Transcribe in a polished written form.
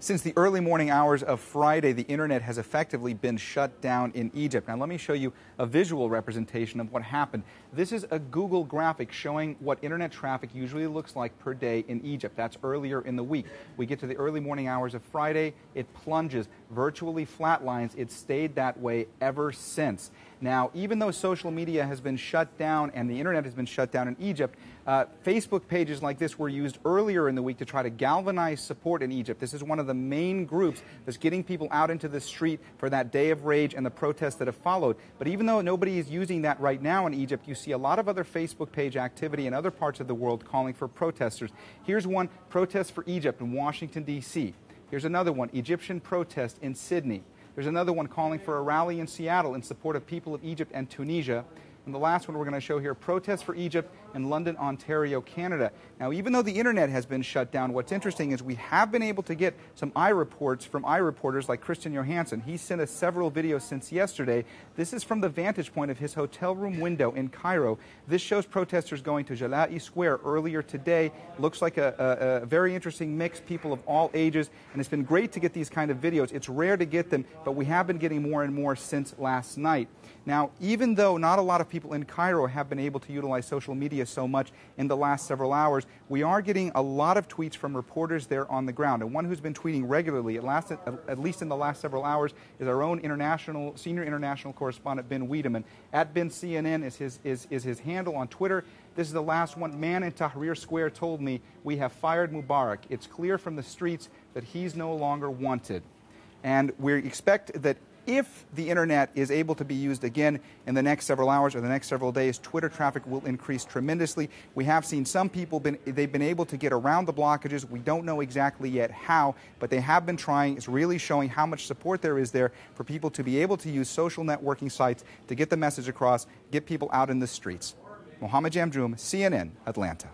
Since the early morning hours of Friday, the internet has effectively been shut down in Egypt. Now, let me show you a visual representation of what happened. This is a Google graphic showing what internet traffic usually looks like per day in Egypt. That's earlier in the week. We get to the early morning hours of Friday, it plunges, virtually flatlines. It's stayed that way ever since. Now, even though social media has been shut down and the internet has been shut down in Egypt, Facebook pages like this were used earlier in the week to try to galvanize support in Egypt. This is one of the main groups that's getting people out into the street for that day of rage and the protests that have followed. But even though nobody is using that right now in Egypt, you see a lot of other Facebook page activity in other parts of the world calling for protesters. Here's one, Protest for Egypt in Washington, D.C. Here's another one, Egyptian protest in Sydney. There's another one calling for a rally in Seattle in support of people of Egypt and Tunisia. And the last one we're going to show here, Protest for Egypt in London, Ontario, Canada. Now, even though the internet has been shut down, what's interesting is we have been able to get some reports from reporters like Christian Johansson. He sent us several videos since yesterday. This is from the vantage point of his hotel room window in Cairo. This shows protesters going to Jalai Square earlier today. Looks like a very interesting mix, people of all ages, and it's been great to get these kind of videos. It's rare to get them, but we have been getting more and more since last night. Now, even though not a lot of people in Cairo have been able to utilize social media so much in the last several hours, we are getting a lot of tweets from reporters there on the ground. And one who's been tweeting regularly, at least in the last several hours, is our own senior international correspondent, Ben Wiedemann. At Ben CNN is his handle on Twitter. This is the last one. Man in Tahrir Square told me, "We have fired Mubarak. It's clear from the streets that he's no longer wanted." And we expect that if the internet is able to be used again in the next several hours or the next several days, Twitter traffic will increase tremendously. We have seen some people, they've been able to get around the blockages. We don't know exactly yet how, but they have been trying. It's really showing how much support there is there for people to be able to use social networking sites to get the message across, get people out in the streets. Mohammed Jamjoom, CNN, Atlanta.